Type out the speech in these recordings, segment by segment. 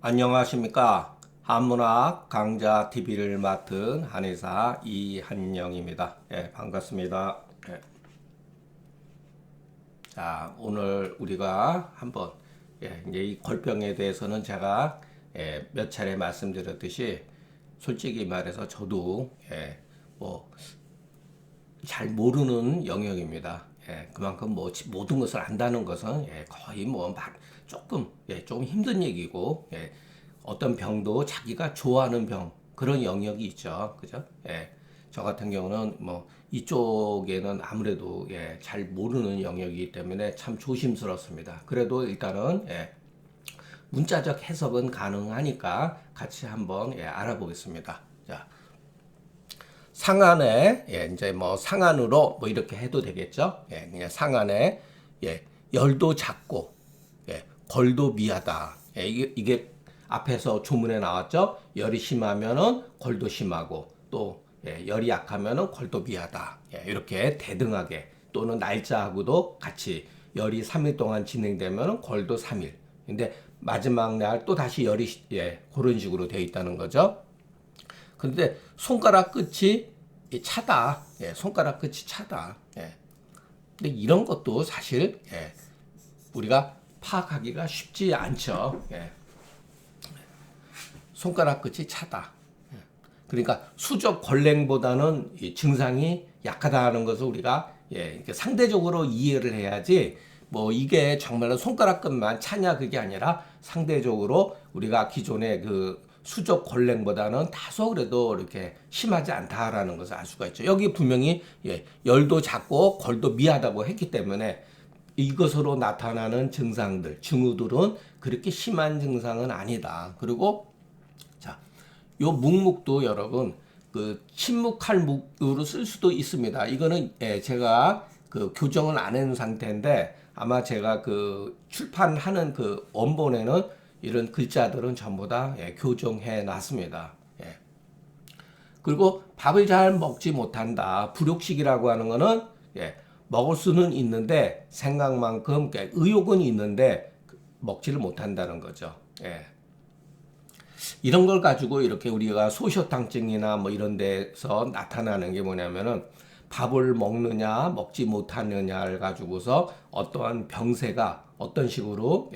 안녕하십니까. 한문학 강좌 TV를 맡은 한의사 이한영입니다. 반갑습니다. 자, 오늘 우리가 한번 이제 이 골병에 대해서는 제가 몇 차례 말씀드렸듯이 솔직히 말해서 저도 뭐 잘 모르는 영역입니다. 그만큼 뭐 모든 것을 안다는 것은 거의 뭐 조금 조금 힘든 얘기고 어떤 병도 자기가 좋아하는 병 그런 영역이 있죠. 그죠? 저 같은 경우는 뭐 이쪽에는 아무래도 잘 모르는 영역이기 때문에 참 조심스럽습니다. 그래도 일단은 문자적 해석은 가능하니까 같이 한번 알아보겠습니다. 자, 상안에 이제 뭐 상안으로 뭐 이렇게 해도 되겠죠. 그냥 상안에 열도 작고 걸도 미하다. 이게 앞에서 조문에 나왔죠. 열이 심하면은 걸도 심하고 또 열이 약하면은 걸도 미하다. 이렇게 대등하게 또는 날짜하고도 같이 열이 3일 동안 진행되면은 걸도 3일. 근데 마지막 날 또 다시 열이 그런 식으로 되어 있다는 거죠. 근데 손가락 끝이 차다. 손가락 끝이 차다. 근데 이런 것도 사실 우리가 파악하기가 쉽지 않죠. 손가락 끝이 차다. 그러니까 수적 걸랭보다는 이 증상이 약하다는 것을 우리가 상대적으로 이해를 해야지 뭐 이게 정말로 손가락 끝만 차냐 그게 아니라 상대적으로 우리가 기존의 그 수적 걸랭보다는 다소 그래도 이렇게 심하지 않다라는 것을 알 수가 있죠. 여기 분명히 열도 작고 걸도 미하다고 했기 때문에 이것으로 나타나는 증상들, 증후들은 그렇게 심한 증상은 아니다. 그리고 자, 요 묵묵도 여러분 그 침묵할 묵으로 쓸 수도 있습니다. 이거는 제가 그 교정을 안 한 상태인데 아마 제가 그 출판하는 그 원본에는 이런 글자들은 전부 다 교정해 놨습니다. 그리고 밥을 잘 먹지 못한다. 불욕식이라고 하는 거는 먹을 수는 있는데 생각만큼 의욕은 있는데 먹지를 못한다는 거죠. 이런 걸 가지고 이렇게 우리가 소쇼탕증이나 뭐 이런 데서 나타나는 게 뭐냐면은 밥을 먹느냐 먹지 못하느냐를 가지고서 어떠한 병세가 어떤 식으로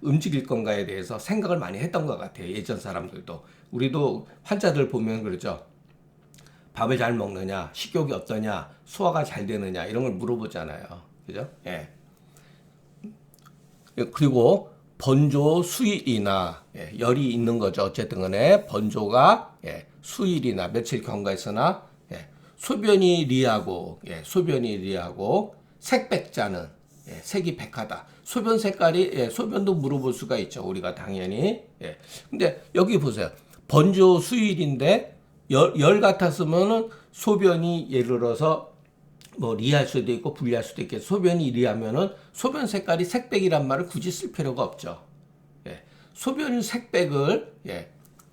움직일 건가에 대해서 생각을 많이 했던 것 같아요. 예전 사람들도. 우리도 환자들 보면 그러죠. 밥을 잘 먹느냐, 식욕이 어떠냐, 소화가 잘 되느냐 이런 걸 물어보잖아요. 그죠? 그리고 번조 수일이나 열이 있는 거죠. 어쨌든 간에 번조가 수일이나 며칠 경과했으나 소변이 리하고 소변이 리하고 색백자는 색이 백하다. 소변 색깔이 소변도 물어볼 수가 있죠. 우리가 당연히. 근데 여기 보세요. 번조 수일인데 열 같았으면은 소변이 예를 들어서 뭐 리할 수도 있고 불리할 수도 있겠죠. 소변이 리하면은 소변 색깔이 색백이란 말을 굳이 쓸 필요가 없죠. 소변 색백을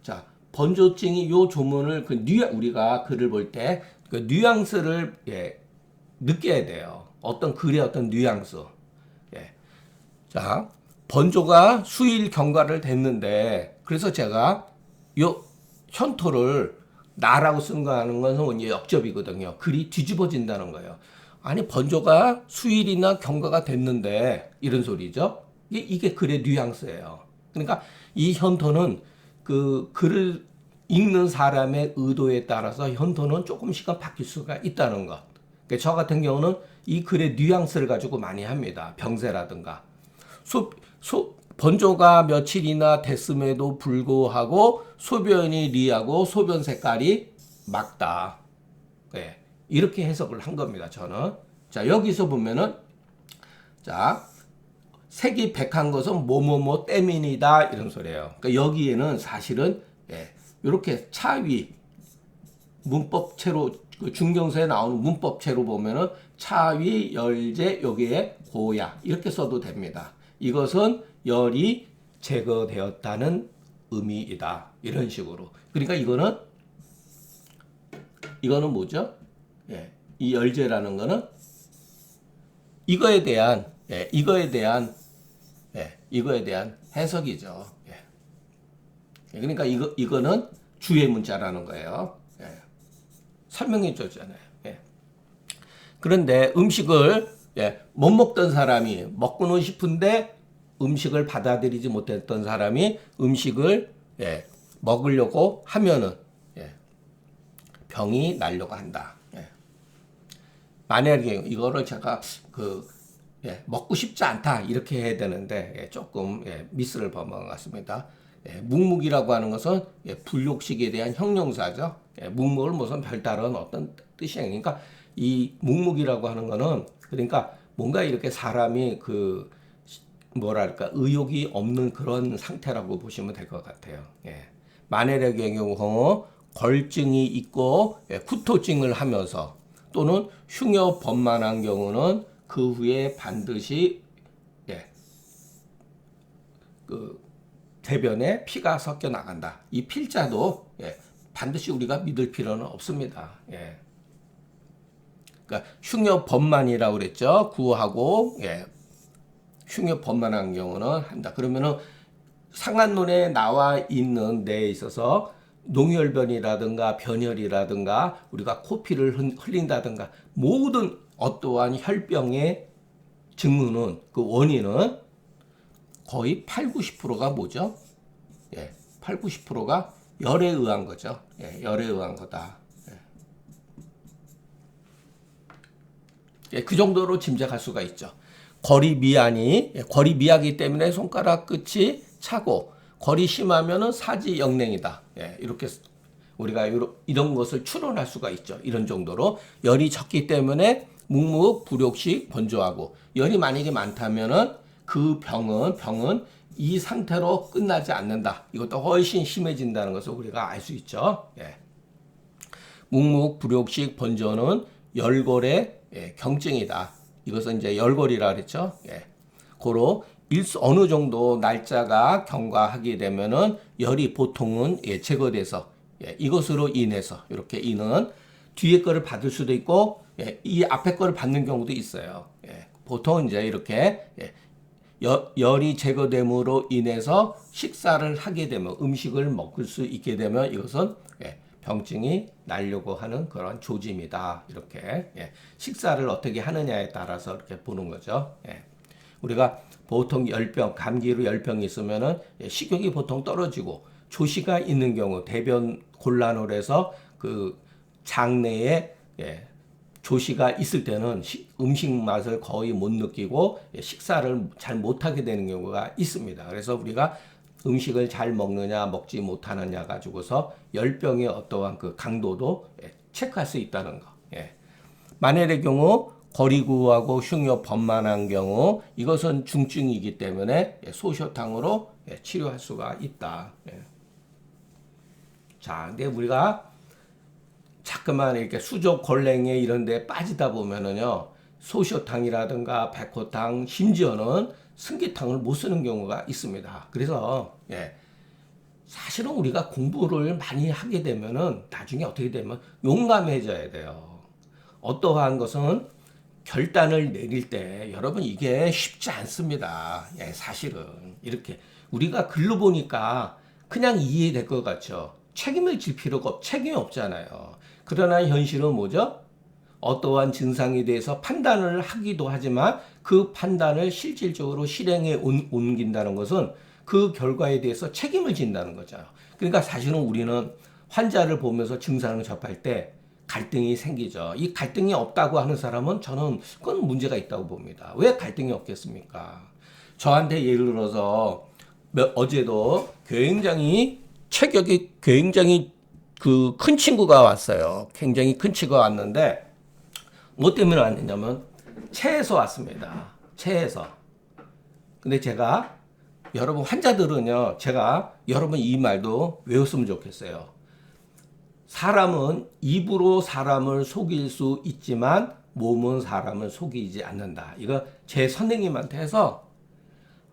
자 번조증이 요 조문을 우리가 글을 볼 때 그 뉘앙스를 느껴야 돼요. 어떤 글의 어떤 뉘앙스. 자 번조가 수일 경과를 됐는데 그래서 제가 요 현토를 나라고 쓴 거 하는 것은 역접이거든요. 글이 뒤집어진다는 거예요. 아니 번조가 수일이나 경과가 됐는데 이런 소리죠. 이게 글의 뉘앙스예요. 그러니까 이 현토는 그 글을 읽는 사람의 의도에 따라서 현토는 조금씩은 바뀔 수가 있다는 것. 그러니까 저 같은 경우는 이 글의 뉘앙스를 가지고 많이 합니다. 병세라든가. 번조가 며칠이나 됐음에도 불구하고 소변이 리하고 소변 색깔이 맑다. 이렇게 해석을 한 겁니다. 저는. 자, 여기서 보면은 자, 색이 백한 것은 뭐뭐뭐 때문이다 이런 소리예요. 그러니까 여기에는 사실은 이렇게 차위 문법체로 그 중경서에 나오는 문법체로 보면은 차위 열제 여기에 고야 이렇게 써도 됩니다. 이것은 열이 제거되었다는 의미이다. 이런 식으로. 그러니까 이거는 뭐죠? 이 열제라는 거는 이거에 대한 해석이죠. 그러니까 이거는 주의 문자라는 거예요. 예. 설명해 줬잖아요. 예. 그런데 음식을 못 먹던 사람이 먹고는 싶은데 음식을 받아들이지 못했던 사람이 음식을 먹으려고 하면은 병이 나려고 한다. 만약에 이거를 제가 먹고 싶지 않다 이렇게 해야 되는데 조금 미스를 범한 것 같습니다. 묵묵이라고 하는 것은 불욕식에 대한 형용사죠. 묵묵을 무슨 별다른 어떤 뜻이 아니니까 이 묵묵이라고 하는 거는 그러니까 뭔가 이렇게 사람이 뭐랄까 의욕이 없는 그런 상태라고 보시면 될 것 같아요. 만일의 경우 걸증이 있고 구토증을 하면서 또는 흉여 범만한 경우는 그 후에 반드시 대변에 피가 섞여 나간다. 이 필자도 반드시 우리가 믿을 필요는 없습니다. 그러니까 흉여 범만이라고 그랬죠. 구하고 흉여 범만한 경우는 한다. 그러면은 상한론에 나와 있는 데에 있어서 농혈변이라든가 변혈이라든가 우리가 코피를 흘린다든가 모든 어떠한 혈병의 증후는 그 원인은 거의 8, 90%가 뭐죠? 8, 90%가 열에 의한 거죠. 열에 의한 거다. 그 정도로 짐작할 수가 있죠. 거리 미약이기 때문에 손가락 끝이 차고 거리 심하면은 사지영냉이다. 이렇게 우리가 이런 것을 추론할 수가 있죠. 이런 정도로 열이 적기 때문에 묵묵 불욕식 번조하고 열이 만약에 많다면은 그 병은 이 상태로 끝나지 않는다. 이것도 훨씬 심해진다는 것을 우리가 알 수 있죠. 묵묵 불욕식 번조는 열골의 경증이다. 이것은 이제 열골이라 그랬죠. 고로 어느 정도 날짜가 경과하게 되면은 열이 보통은 제거돼서 이것으로 인해서 이렇게 이는 뒤에 거를 받을 수도 있고 이 앞에 거를 받는 경우도 있어요. 보통 이제 이렇게 열이 제거됨으로 인해서 식사를 하게 되면 음식을 먹을 수 있게 되면 이것은 병증이 나려고 하는 그런 조짐이다. 이렇게 식사를 어떻게 하느냐에 따라서 이렇게 보는 거죠. 우리가 보통 감기로 열병이 있으면은 식욕이 보통 떨어지고 조시가 있는 경우 대변 곤란을 해서 그 장내에 조시가 있을 때는 음식 맛을 거의 못 느끼고 식사를 잘 못하게 되는 경우가 있습니다. 그래서 우리가 음식을 잘 먹느냐 먹지 못하느냐 가지고서 열병의 어떠한 그 강도도 체크할 수 있다는 거. 만일의 경우 거리구하고 흉여 범만한 경우 이것은 중증이기 때문에 소쇼탕으로 치료할 수가 있다. 자, 근데 우리가 자꾸만 이렇게 수족 골랭이 이런 데 빠지다 보면은요, 소쇼탕이라든가 백호탕, 심지어는 승기탕을 못 쓰는 경우가 있습니다. 그래서, 사실은 우리가 공부를 많이 하게 되면은 나중에 어떻게 되면 용감해져야 돼요. 어떠한 것은 결단을 내릴 때 여러분 이게 쉽지 않습니다. 사실은 이렇게 우리가 글로 보니까 그냥 이해될 것 같죠. 책임을 질 필요가 책임이 없잖아요. 그러나 현실은 뭐죠? 어떠한 증상에 대해서 판단을 하기도 하지만 그 판단을 실질적으로 실행에 옮긴다는 것은 그 결과에 대해서 책임을 진다는 거죠. 그러니까 사실은 우리는 환자를 보면서 증상을 접할 때 갈등이 생기죠. 이 갈등이 없다고 하는 사람은 저는 그건 문제가 있다고 봅니다. 왜 갈등이 없겠습니까? 저한테 예를 들어서 어제도 체격이 굉장히 그 큰 친구가 왔어요. 굉장히 큰 친구가 왔는데 뭐 때문에 왔느냐면 체에서 왔습니다. 체에서. 근데 제가 여러분 환자들은요. 제가 여러분 이 말도 외웠으면 좋겠어요. 사람은 입으로 사람을 속일 수 있지만 몸은 사람을 속이지 않는다. 이거 제 선생님한테 해서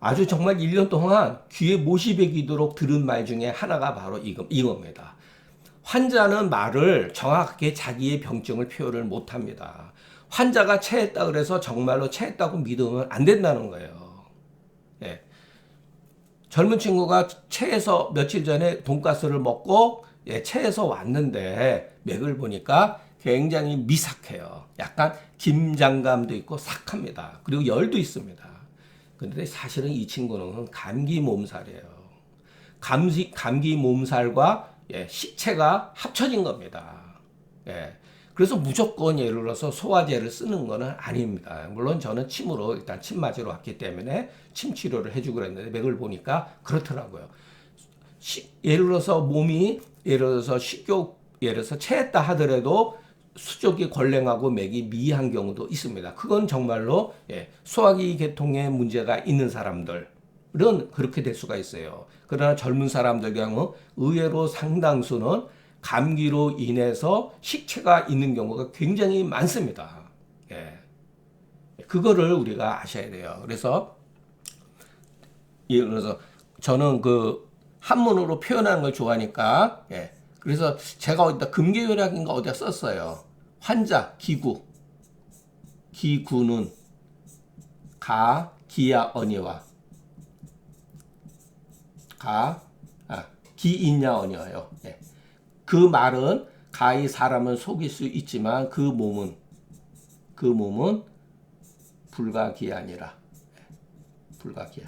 아주 정말 1년 동안 귀에 못이 베기도록 들은 말 중에 하나가 바로 이겁니다. 환자는 말을 정확하게 자기의 병증을 표현을 못합니다. 환자가 체했다 그래서 정말로 체했다고 믿으면 안 된다는 거예요. 젊은 친구가 체에서 며칠 전에 돈가스를 먹고 체에서 왔는데 맥을 보니까 굉장히 미삭해요. 약간 긴장감도 있고 삭합니다. 그리고 열도 있습니다. 근데 사실은 이 친구는 감기 몸살이에요. 감기 몸살과 식체가 합쳐진 겁니다. 그래서 무조건 예를 들어서 소화제를 쓰는 거는 아닙니다. 물론 저는 침으로 일단 침 맞으러 왔기 때문에 침 치료를 해주고 그랬는데 맥을 보니까 그렇더라고요. 예를 들어서 몸이 예를 들어서 예를 들어서 체했다 하더라도 수족이 걸랭하고 맥이 미한 경우도 있습니다. 그건 정말로 소화기 계통에 문제가 있는 사람들은 그렇게 될 수가 있어요. 그러나 젊은 사람들 경우 의외로 상당수는 감기로 인해서 식체가 있는 경우가 굉장히 많습니다. 그거를 우리가 아셔야 돼요. 그래서 예를 들어서 저는 그 한문으로 표현하는 걸 좋아하니까 그래서 제가 어디다 금계요약인가 어디다 썼어요. 환자 기구는 기야 언니와 기있냐 언니와요. 그 말은 가히 사람을 속일 수 있지만 그 몸은 불가기아니라. 불가기아.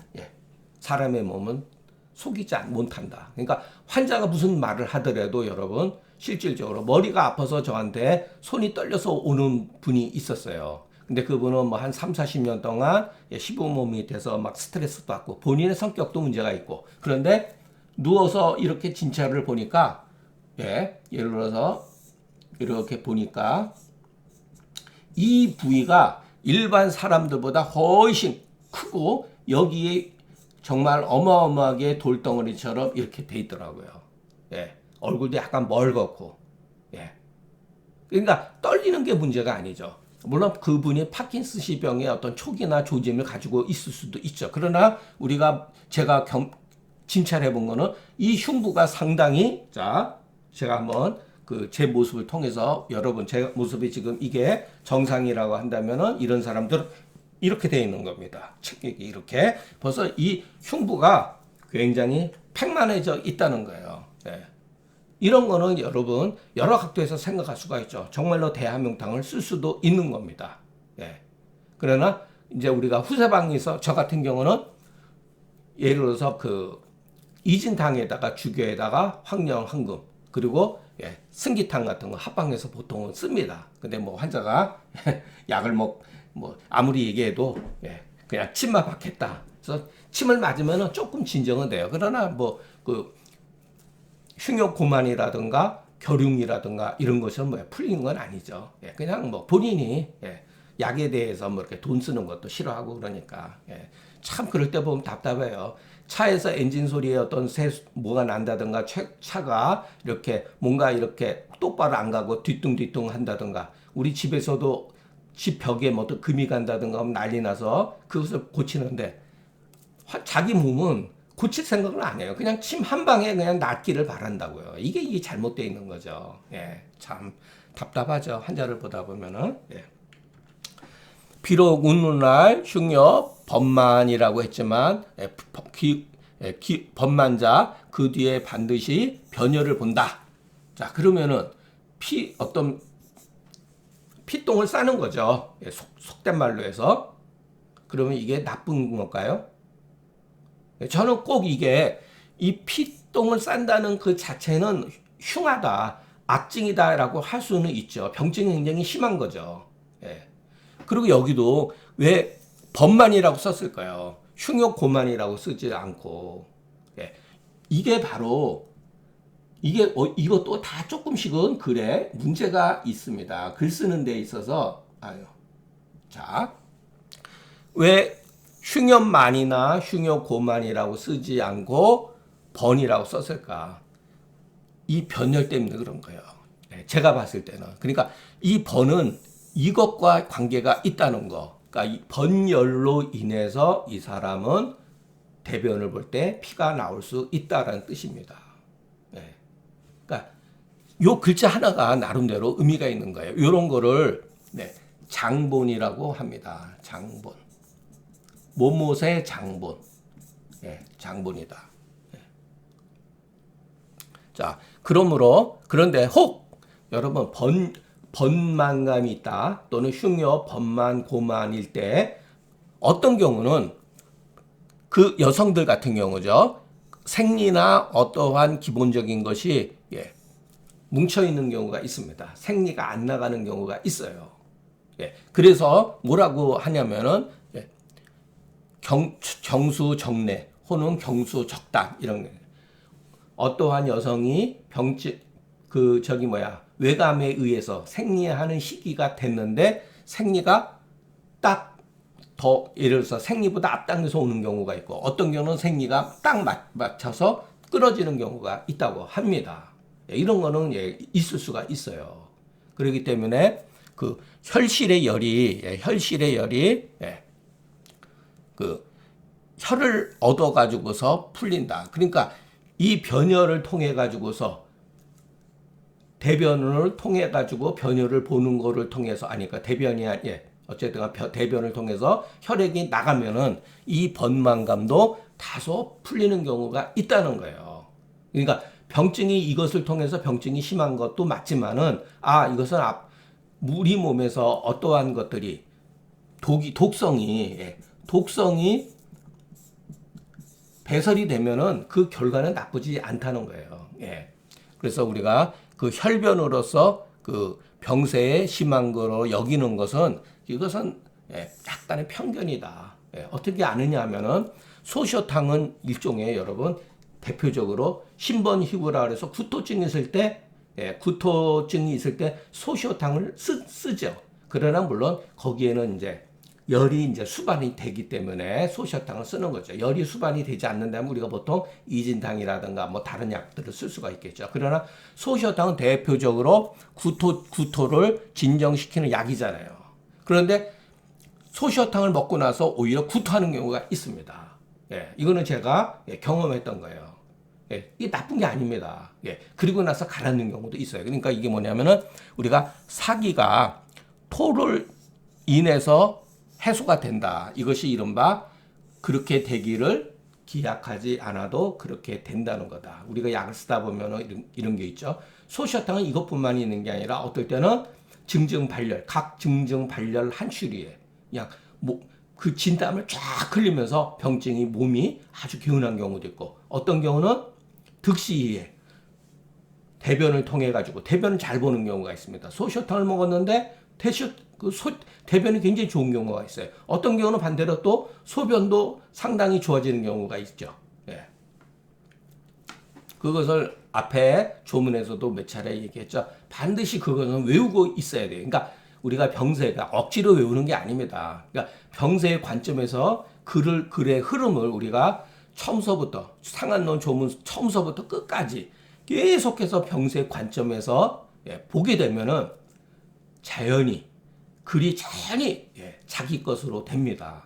사람의 몸은 속이지 못한다. 그러니까 환자가 무슨 말을 하더라도 여러분 실질적으로 머리가 아파서 저한테 손이 떨려서 오는 분이 있었어요. 근데 그분은 뭐 한 3, 40년 동안 시부모님이 돼서 막 스트레스 받고 본인의 성격도 문제가 있고 그런데 누워서 이렇게 진찰을 보니까 예를 들어서 이렇게 보니까 이 부위가 일반 사람들보다 훨씬 크고 여기에 정말 어마어마하게 돌덩어리처럼 이렇게 돼 있더라고요. 얼굴도 약간 멀겋고. 그러니까 떨리는 게 문제가 아니죠. 물론 그분이 파킨슨씨 병의 어떤 초기나 조짐을 가지고 있을 수도 있죠. 그러나 제가 진찰해 본 거는 이 흉부가 상당히 제가 한번 제 모습을 통해서 여러분 제 모습이 지금 이게 정상이라고 한다면은 이런 사람들은 이렇게 되어 있는 겁니다. 이렇게 벌써 이 흉부가 굉장히 팽만해져 있다는 거예요. 이런 거는 여러분 여러 각도에서 생각할 수가 있죠. 정말로 대한명탕을 쓸 수도 있는 겁니다. 그러나 이제 우리가 후세방에서 저 같은 경우는 예를 들어서 이진탕에다가 주교에다가 황령 황금 그리고 승기탕 같은 거 합방해서 보통은 씁니다. 근데 뭐 환자가 약을 뭐 아무리 얘기해도 그냥 침만 박혔다. 그래서 침을 맞으면 조금 진정은 돼요. 그러나 흉욕고만이라든가 결흉이라든가 이런 것은 풀리는 건 아니죠. 그냥 본인이 약에 대해서 이렇게 돈 쓰는 것도 싫어하고 그러니까 참 그럴 때 보면 답답해요. 차에서 엔진 소리에 어떤 뭐가 난다든가 차가 이렇게 뭔가 이렇게 똑바로 안 가고 뒤뚱뒤뚱 한다든가 우리 집에서도 집 벽에 뭐 금이 간다든가 하면 난리 나서 그것을 고치는데 자기 몸은 고칠 생각을 안 해요. 그냥 침 한 방에 그냥 낫기를 바란다고요. 이게 잘못되어 있는 거죠. 참 답답하죠. 환자를 보다 보면은. 비록 웃는 날 흉역 범만이라고 했지만 범만자 그 뒤에 반드시 변혈을 본다. 자 그러면은 어떤 피똥을 싸는 거죠. 속된 말로 해서. 그러면 이게 나쁜 걸까요? 저는 꼭 이 피똥을 싼다는 그 자체는 흉하다, 악증이다라고 할 수는 있죠. 병증이 굉장히 심한 거죠. 그리고 여기도 왜 범만이라고 썼을까요? 흉욕고만이라고 쓰지 않고. 이게 바로 이것도 다 조금씩은 글에 문제가 있습니다. 글 쓰는 데 있어서 왜 흉염만이나 흉욕고만이라고 쓰지 않고 번이라고 썼을까? 이 변열 때문에 그런 거예요. 제가 봤을 때는. 그러니까 이 번은 이것과 관계가 있다는 거. 그러니까 이 번열로 인해서 이 사람은 대변을 볼 때 피가 나올 수 있다라는 뜻입니다. 그러니까 요 글자 하나가 나름대로 의미가 있는 거예요. 이런 거를 장본이라고 합니다. 장본. 모못의 장본. 예, 장본이다. 예. 자, 그러므로 그런데 혹 여러분 번만감이 있다 또는 흉여 번만 고만일 때 어떤 경우는 그 여성들 같은 경우죠. 생리나 어떠한 기본적인 것이 예, 뭉쳐 있는 경우가 있습니다. 생리가 안 나가는 경우가 있어요. 예, 그래서 뭐라고 하냐면은 예, 경수 정례 혹은 경수 적당 이런 게 어떠한 여성이 외감에 의해서 생리하는 시기가 됐는데 생리가 딱 더 예를 들어서 생리보다 앞당겨서 오는 경우가 있고 어떤 경우는 생리가 딱 맞춰서 끊어지는 경우가 있다고 합니다. 예, 이런 거는 예, 있을 수가 있어요. 그렇기 때문에 그 혈실의 열이 예, 그 혈을 얻어 가지고서 풀린다. 그러니까 이 변혈을 통해 가지고서 대변을 통해 가지고 변혈을 보는 거를 통해서 아니까 대변이 예. 어쨌든 대변을 통해서 혈액이 나가면은 이 번만감도 다소 풀리는 경우가 있다는 거예요. 그러니까 병증이 이것을 통해서 병증이 심한 것도 맞지만은 이것은 우리 몸에서 어떠한 것들이 독성이 배설이 되면은 그 결과는 나쁘지 않다는 거예요. 예. 그래서 우리가 그 혈변으로서 그 병세에 심한 거로 여기는 것은 이것은 예, 약간의 편견이다. 예, 어떻게 아느냐 하면은 소쇼탕은 일종의 여러분 대표적으로 신번희구라 그래서 구토증이 있을 때 소쇼탕을 쓰죠. 그러나 물론 거기에는 이제 열이 이제 수반이 되기 때문에 소쇼탕을 쓰는 거죠. 열이 수반이 되지 않는다면 우리가 보통 이진탕이라든가 뭐 다른 약들을 쓸 수가 있겠죠. 그러나 소쇼탕은 대표적으로 구토를 진정시키는 약이잖아요. 그런데 소쇼탕을 먹고 나서 오히려 구토하는 경우가 있습니다. 예, 이거는 제가 경험했던 거예요. 예, 이게 나쁜 게 아닙니다. 예, 그리고 나서 가라앉는 경우도 있어요. 그러니까 이게 뭐냐면은 우리가 사기가 토를 인해서 해소가 된다. 이것이 이른바 그렇게 되기를 기약하지 않아도 그렇게 된다는 거다. 우리가 약을 쓰다 보면 이런 게 있죠. 소쇼탕은 이것뿐만 있는 게 아니라 어떨 때는 각 증증 발열 한슈리에 그냥 그 진땀을 쫙 흘리면서 병증이 몸이 아주 개운한 경우도 있고 어떤 경우는 득시에 대변을 통해 가지고 대변을 잘 보는 경우가 있습니다. 소쇼탕을 먹었는데 대변이 굉장히 좋은 경우가 있어요. 어떤 경우는 반대로 또 소변도 상당히 좋아지는 경우가 있죠. 예. 그것을 앞에 조문에서도 몇 차례 얘기했죠. 반드시 그것은 외우고 있어야 돼요. 그러니까 우리가 병세가 억지로 외우는 게 아닙니다. 그러니까 병세의 관점에서 글의 흐름을 우리가 처음서부터 상한론 조문 처음서부터 끝까지 계속해서 병세의 관점에서 보게 되면은 글이 자연히 자기 것으로 됩니다.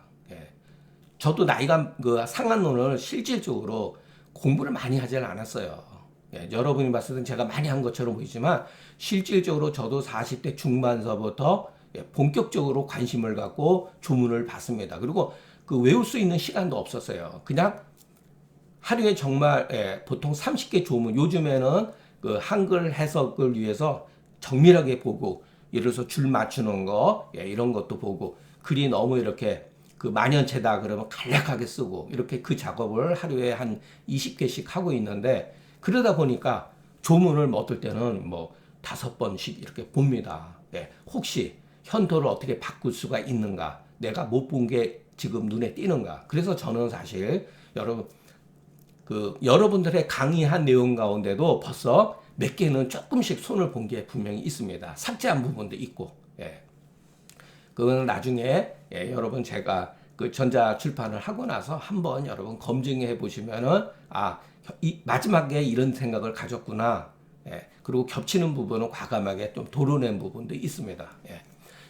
저도 나이가 상한론을 실질적으로 공부를 많이 하지는 않았어요. 여러분이 봤을 땐 제가 많이 한 것처럼 보이지만 실질적으로 저도 40대 중반서부터 본격적으로 관심을 갖고 조문을 봤습니다. 그리고 그 외울 수 있는 시간도 없었어요. 그냥 하루에 정말 보통 30개 조문, 요즘에는 그 한글 해석을 위해서 정밀하게 보고 예를 들어서 줄 맞추는 거 이런 것도 보고 글이 너무 이렇게 그 만연체다 그러면 간략하게 쓰고 이렇게 그 작업을 하루에 한 20개씩 하고 있는데 그러다 보니까 조문을 뭐 어떨 때는 뭐 5번씩 이렇게 봅니다. 혹시 현도를 어떻게 바꿀 수가 있는가? 내가 못 본 게 지금 눈에 띄는가? 그래서 저는 사실 여러분들의 강의한 내용 가운데도 벌써 몇 개는 조금씩 손을 본 게 분명히 있습니다. 삭제한 부분도 있고. 그거는 나중에 여러분 제가 그 전자 출판을 하고 나서 한번 여러분 검증해 보시면은 마지막에 이런 생각을 가졌구나. 그리고 겹치는 부분은 과감하게 좀 도려낸 부분도 있습니다.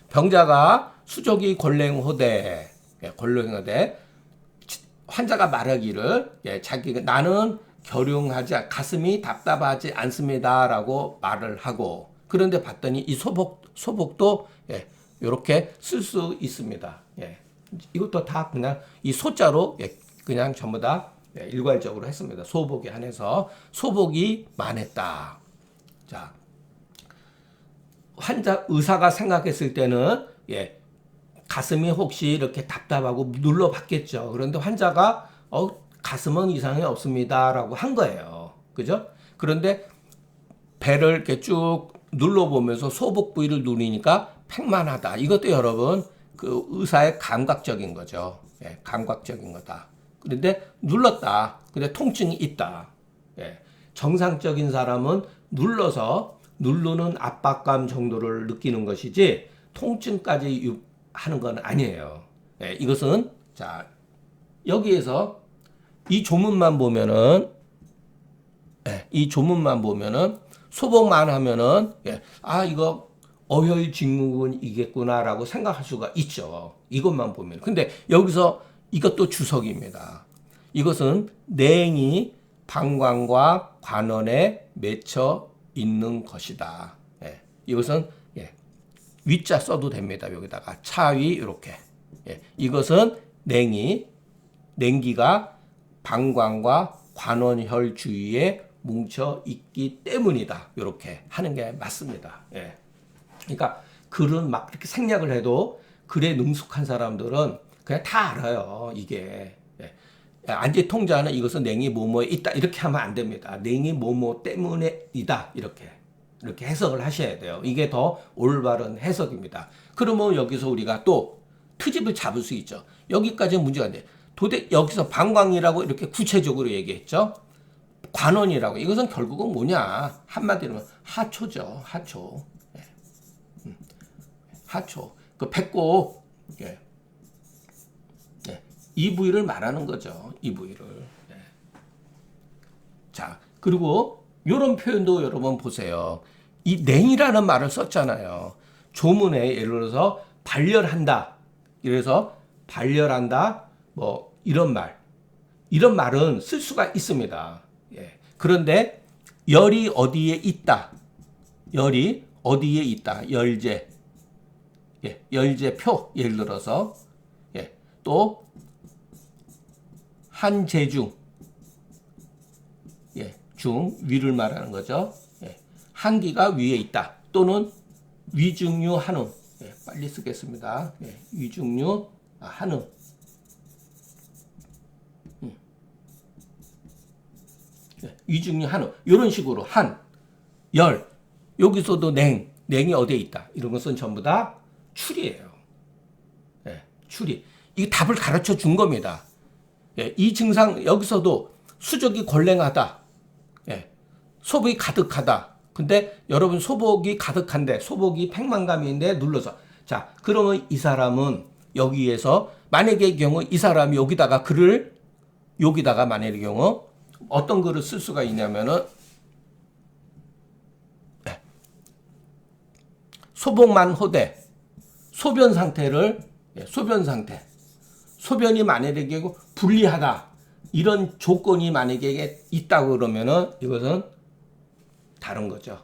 병자가 수족이 권랭호대 환자가 말하기를 나는 가슴이 답답하지 않습니다라고 말을 하고 그런데 봤더니 이 소복도 이렇게 쓸 수 있습니다. 이것도 다 그냥 이 소자로 그냥 전부 다 일괄적으로 했습니다. 소복에 한해서 소복이 많았다. 자, 의사가 생각했을 때는 가슴이 혹시 이렇게 답답하고 눌러봤겠죠. 그런데 환자가 가슴은 이상이 없습니다라고 한 거예요. 그죠? 그런데 배를 이렇게 쭉 눌러보면서 소복 부위를 누르니까 팽만하다. 이것도 여러분 그 의사의 감각적인 거죠. 감각적인 거다. 그런데 눌렀다. 근데 통증이 있다. 정상적인 사람은 눌러서 누르는 압박감 정도를 느끼는 것이지 통증까지 하는 건 아니에요. 이것은 자 여기에서 이 조문만 보면은 소복만 하면은 이거 어혈증후군이겠구나라고 생각할 수가 있죠. 이것만 보면. 근데 여기서 이것도 주석입니다. 이것은 냉이 방광과 관원에 맺혀 있는 것이다. 이것은 위자 써도 됩니다. 여기다가 차위 이렇게. 이것은 냉기가 방광과 관원혈 주위에 뭉쳐 있기 때문이다. 이렇게 하는 게 맞습니다. 그러니까 글은 막 이렇게 생략을 해도 글에 능숙한 사람들은 그냥 다 알아요. 이게. 안지통자는 이것은 냉이 뭐뭐에 있다. 이렇게 하면 안 됩니다. 냉이 뭐뭐 때문에이다. 이렇게 해석을 하셔야 돼요. 이게 더 올바른 해석입니다. 그러면 여기서 우리가 또 트집을 잡을 수 있죠. 여기까지는 문제가 안 돼. 여기서 방광이라고 이렇게 구체적으로 얘기했죠. 관원이라고. 이것은 결국은 뭐냐. 한마디로 하초죠. 하초. 하초. 그 배꼽. 이 부위를 말하는 거죠. 이 부위를. 자, 그리고 이런 표현도 여러분 보세요. 이 냉이라는 말을 썼잖아요. 조문에 예를 들어서 발열한다. 이래서 발열한다. 뭐 이런 말. 이런 말은 쓸 수가 있습니다. 그런데 열이 어디에 있다. 열이 어디에 있다. 열제. 열제표. 예를 들어서 또 한제중. 중 위를 말하는 거죠. 한기가 위에 있다. 또는 위중류 한음. 빨리 쓰겠습니다. 위중류 한음. 위중류 한음. 이런 식으로 열. 여기서도 냉이 어디에 있다. 이런 것은 전부 다 추리예요. 추리. 이 답을 가르쳐 준 겁니다. 이 증상 여기서도 수족이 골랭하다. 소복이 가득하다. 근데 여러분 소복이 가득한데 소복이 팽만감인데 눌러서 자 그러면 이 사람은 여기에서 만약의 경우 이 사람이 여기다가 만약의 경우 어떤 글을 쓸 수가 있냐면은 소복만 호대 소변 상태 소변이 만약의 경우 불리하다 이런 조건이 만약에 있다고 그러면은 이것은 다른 거죠.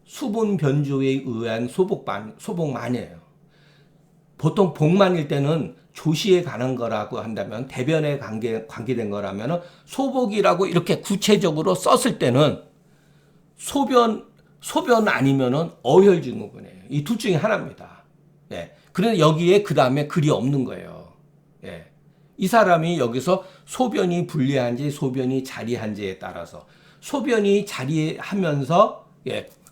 수분 변조에 의한 소복만이에요. 보통 복만일 때는 조시에 관한 거라고 한다면 대변에 관계된 거라면 소복이라고 이렇게 구체적으로 썼을 때는 소변 아니면은 어혈증후군이에요. 이 둘 중에 하나입니다. 그런데 여기에 그 다음에 글이 없는 거예요. 이 사람이 여기서 소변이 불리한지 소변이 자리한지에 따라서 소변이 자리하면서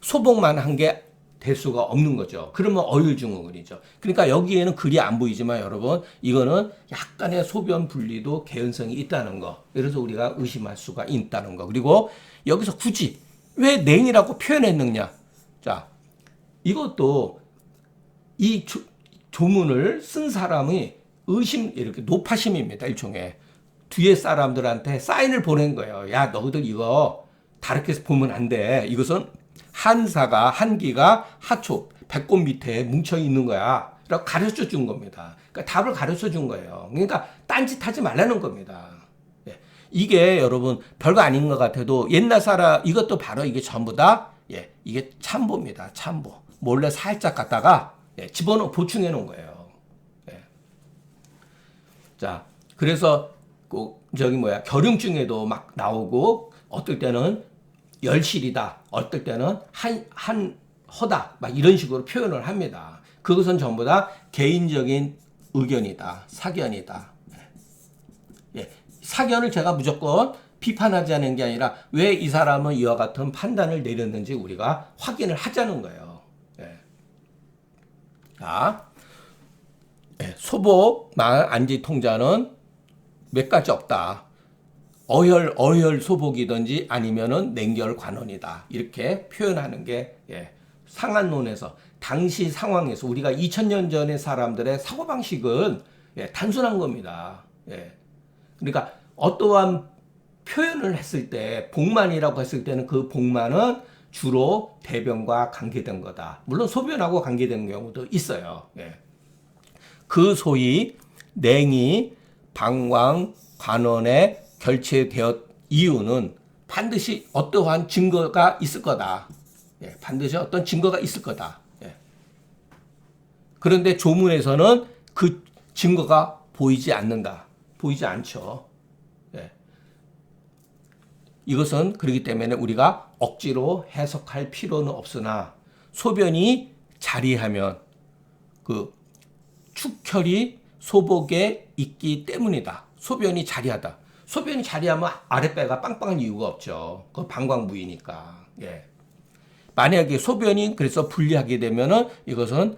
소복만 한 게 될 수가 없는 거죠. 그러면 어혈증후군이죠. 그러니까 여기에는 글이 안 보이지만 여러분 이거는 약간의 소변 분리도 개연성이 있다는 거. 그래서 우리가 의심할 수가 있다는 거. 그리고 여기서 굳이 왜 냉이라고 표현했느냐. 자, 이것도 이 조문을 쓴 사람이 이렇게 노파심입니다. 일종의. 뒤에 사람들한테 사인을 보낸 거예요. 야, 너희들 이거 다르게 보면 안 돼. 이것은 한기가 하초, 배꼽 밑에 뭉쳐 있는 거야. 라고 가르쳐 준 겁니다. 그러니까 답을 가르쳐 준 거예요. 그러니까 딴짓 하지 말라는 겁니다. 이게 여러분 별거 아닌 것 같아도 옛날 이것도 바로 이게 전부 다 이게 참보입니다. 참보. 몰래 살짝 갖다가 집어넣어 보충해 놓은 거예요. 자, 그래서 꼭 결흉증에도 막 나오고 어떨 때는 열실이다, 어떨 때는 한허다 막 이런 식으로 표현을 합니다. 그것은 전부 다 개인적인 의견이다, 사견이다. 예, 사견을 제가 무조건 비판하지 않는 게 아니라 왜 이 사람은 이와 같은 판단을 내렸는지 우리가 확인을 하자는 거예요. 예. 자, 소복 안지 통자는 몇 가지 없다. 어혈 소복이든지 아니면은 냉결 관원이다. 이렇게 표현하는 게 상한론에서 당시 상황에서 우리가 2000년 전의 사람들의 사고방식은 단순한 겁니다. 그러니까 어떠한 표현을 했을 때 복만이라고 했을 때는 그 복만은 주로 대변과 관계된 거다. 물론 소변하고 관계되는 경우도 있어요. 그 소위 냉이 방광 관원에 결체되었 이유는 반드시 어떠한 증거가 있을 거다. 반드시 어떤 증거가 있을 거다. 그런데 조문에서는 그 증거가 보이지 않는다. 보이지 않죠. 이것은 그렇기 때문에 우리가 억지로 해석할 필요는 없으나 소변이 자리하면 그 축혈이 소복에 있기 때문이다. 소변이 자리하다. 소변이 자리하면 아랫배가 빵빵한 이유가 없죠. 그 방광부이니까. 만약에 소변이 그래서 분리하게 되면은 이것은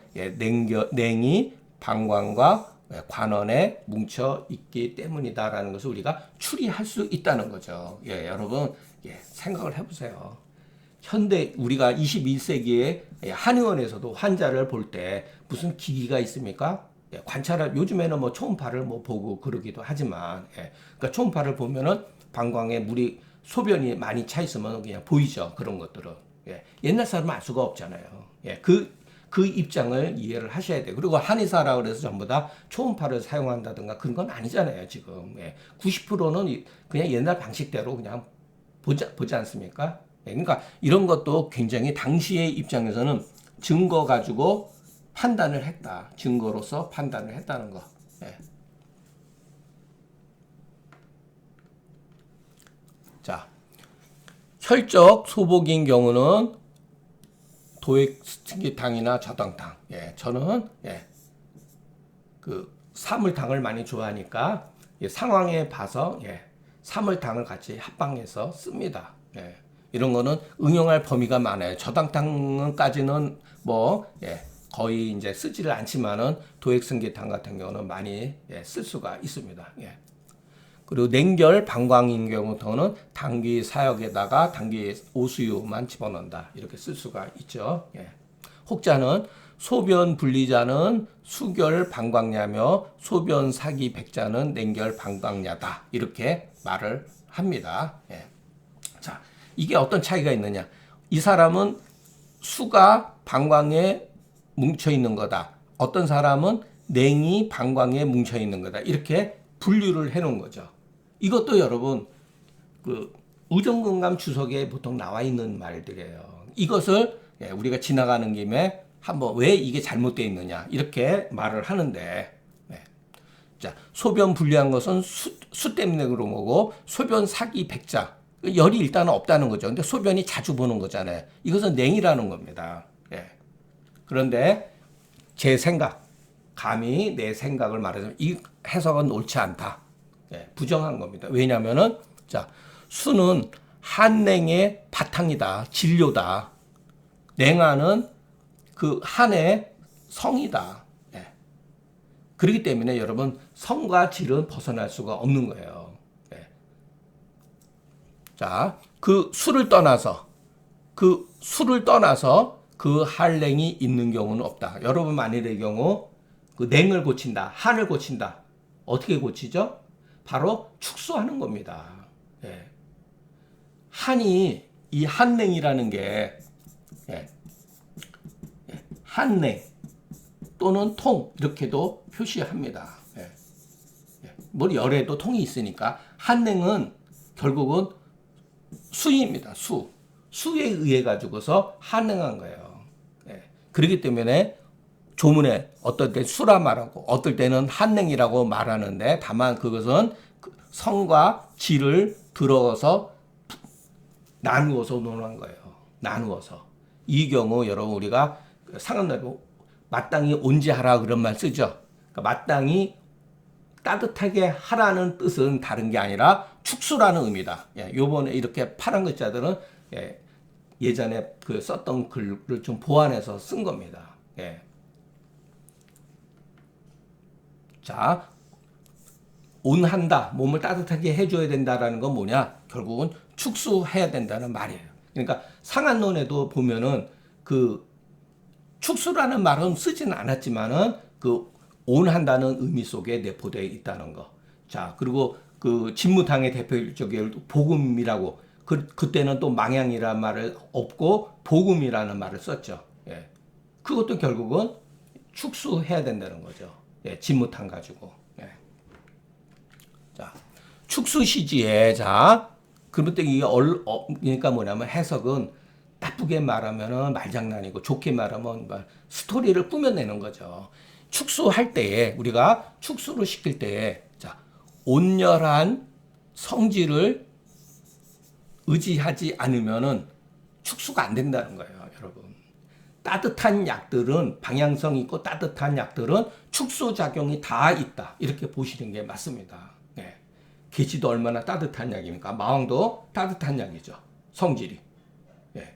냉이 방광과 관원에 뭉쳐 있기 때문이다라는 것을 우리가 추리할 수 있다는 거죠. 여러분 생각을 해보세요. 현대 우리가 21세기에 한의원에서도 환자를 볼 때 무슨 기기가 있습니까? 관찰할 요즘에는 뭐 초음파를 뭐 보고 그러기도 하지만 그러니까 초음파를 보면은 방광에 물이 소변이 많이 차 있으면 그냥 보이죠. 그런 것들은 옛날 사람은 알 수가 없잖아요. 그 입장을 이해를 하셔야 돼요. 그리고 한의사라 그래서 전부 다 초음파를 사용한다든가 그런 건 아니잖아요, 지금. 90%는 그냥 옛날 방식대로 그냥 보지 않습니까? 그러니까 이런 것도 굉장히 당시의 입장에서는 증거 가지고 판단을 했다. 증거로서 판단을 했다는 거. 자, 혈적 소복인 경우는 도액승기탕이나 저당탕. 저는 그 사물탕을 많이 좋아하니까 상황에 봐서 사물탕을 같이 합방해서 씁니다. 이런 거는 응용할 범위가 많아요. 저당탕까지는 뭐 거의 이제 쓰지를 않지만은 도액승기탕 같은 경우는 많이 쓸 수가 있습니다. 그리고 냉결 방광인 경우는 당귀 사역에다가 당귀 오수유만 집어넣는다. 이렇게 쓸 수가 있죠. 혹자는 소변 분리자는 수결 방광야며 소변 사기 백자는 냉결 방광야다. 이렇게 말을 합니다. 자, 이게 어떤 차이가 있느냐? 이 사람은 수가 방광에 뭉쳐 있는 거다. 어떤 사람은 냉이 방광에 뭉쳐 있는 거다. 이렇게 분류를 해 놓은 거죠. 이것도 여러분 그 의정근감 주석에 보통 나와 있는 말들이에요. 이것을 우리가 지나가는 김에 한번 왜 이게 잘못되어 있느냐 이렇게 말을 하는데 자, 소변 분리한 것은 수 때문에 그런 거고 소변 사기 백자 열이 일단은 없다는 거죠. 근데 소변이 자주 보는 거잖아요. 이것은 냉이라는 겁니다. 그런데 제 생각, 감히 내 생각을 말하자면 이 해석은 옳지 않다. 부정한 겁니다. 왜냐하면은 자, 수는 한냉의 바탕이다, 진료다. 냉하는 그 한의 성이다. 그렇기 때문에 여러분 성과 질은 벗어날 수가 없는 거예요. 자, 그 수를 떠나서 그 한냉이 있는 경우는 없다. 여러분 만일의 경우 그 냉을 고친다, 한을 고친다. 어떻게 고치죠? 바로 축소하는 겁니다. 한이 이 한냉이라는 게 한냉 또는 통 이렇게도 표시합니다. 뭐 열에도 통이 있으니까 한냉은 결국은 수입니다. 수에 의해 가지고서 한냉한 거예요. 그렇기 때문에 조문에 어떨 때 수라 말하고 어떨 때는 한냉이라고 말하는데 다만 그것은 성과 지를 들어서 나누어서 논한 거예요. 나누어서. 이 경우 여러분 우리가 상한나로 마땅히 온지하라 그런 말 쓰죠. 그러니까 마땅히 따뜻하게 하라는 뜻은 다른 게 아니라 축수라는 의미다. 예, 요번에 이렇게 파란 글자들은 예전에 그 썼던 글을 좀 보완해서 쓴 겁니다. 예. 자, 온한다, 몸을 따뜻하게 해줘야 된다라는 건 뭐냐? 결국은 축수해야 된다는 말이에요. 그러니까 상한론에도 보면은 그 축수라는 말은 쓰지는 않았지만은 그 온한다는 의미 속에 내포되어 있다는 거. 자, 그리고 그 진무탕의 대표적인 복음이라고 그때는 또 망향이라는 말을 없고 복음이라는 말을 썼죠. 예. 그것도 결국은 축수해야 된다는 거죠. 예, 진무탕 가지고. 예. 자, 축수시지에 자, 그런데 이게 그러니까 뭐냐면 해석은 나쁘게 말하면은 말장난이고 좋게 말하면 스토리를 꾸며내는 거죠. 축수할 때에 우리가 축수를 시킬 때에 자, 온열한 성질을 의지하지 않으면은 축수가 안 된다는 거예요, 여러분. 따뜻한 약들은 방향성 있고 따뜻한 약들은 축수 작용이 다 있다. 이렇게 보시는 게 맞습니다. 네. 계지도 얼마나 따뜻한 약입니까? 마왕도 따뜻한 약이죠. 성질이. 예.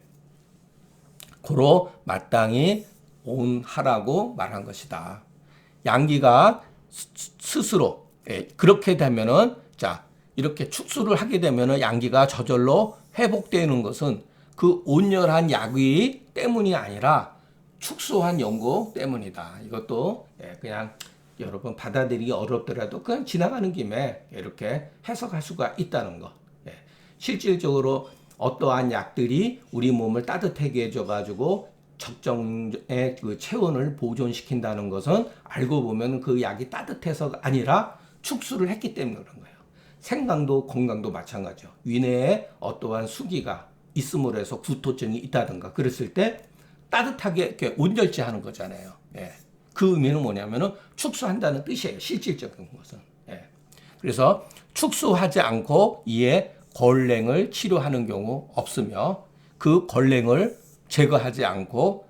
고로 마땅히 온하라고 말한 것이다. 양기가 스스로 그렇게 되면은 자 이렇게 축수를 하게 되면은 양기가 저절로 회복되는 것은 그 온열한 약의 때문이 아니라 축소한 연고 때문이다. 이것도 그냥 여러분 받아들이기 어렵더라도 그냥 지나가는 김에 이렇게 해석할 수가 있다는 거. 실질적으로 어떠한 약들이 우리 몸을 따뜻하게 해줘가지고 적정의 그 체온을 보존시킨다는 것은 알고 보면 그 약이 따뜻해서가 아니라 축수를 했기 때문에 그런 거예요. 생강도 건강도 마찬가지죠. 위내에 어떠한 수기가 있음으로 해서 구토증이 있다든가 그랬을 때 따뜻하게 이렇게 온열제 하는 거잖아요. 예. 그 의미는 뭐냐면은 축수한다는 뜻이에요. 실질적인 것은. 예. 그래서 축수하지 않고 이에 걸랭을 치료하는 경우 없으며 그 걸랭을 제거하지 않고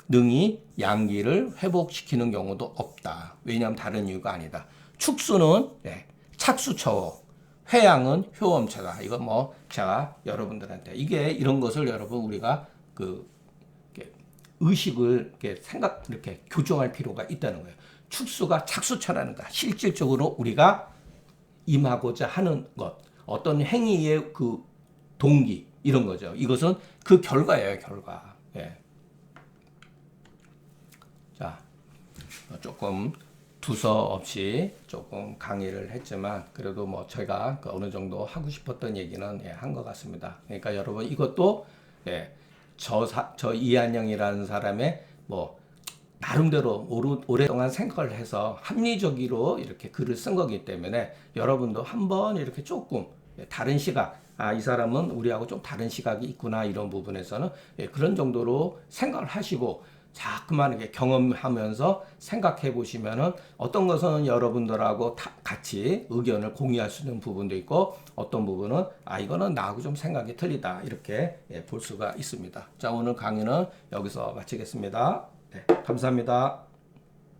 능히 양기를 회복시키는 경우도 없다. 왜냐하면 다른 이유가 아니다. 축수는 착수처, 회양은 효험체다. 이거 뭐 제가 여러분들한테 이게 이런 것을 여러분 우리가 그 의식을 이렇게 교정할 필요가 있다는 거예요. 축수가 착수처라는 거. 실질적으로 우리가 임하고자 하는 것, 어떤 행위의 그 동기 이런 거죠. 이것은 그 결과예요, 결과. 예. 자, 조금 두서없이 조금 강의를 했지만 그래도 뭐 제가 어느 정도 하고 싶었던 얘기는 한 것 같습니다. 그러니까 여러분 이것도 저 이한영이라는 사람의 뭐 나름대로 오랫동안 생각을 해서 합리적으로 이렇게 글을 쓴 거기 때문에 여러분도 한번 이렇게 조금 다른 시각, 이 사람은 우리하고 좀 다른 시각이 있구나 이런 부분에서는 그런 정도로 생각을 하시고 자꾸만 이렇게 경험하면서 생각해 보시면은 어떤 것은 여러분들하고 같이 의견을 공유할 수 있는 부분도 있고 어떤 부분은 이거는 나하고 좀 생각이 틀리다 이렇게 볼 수가 있습니다. 자, 오늘 강의는 여기서 마치겠습니다. 네, 감사합니다.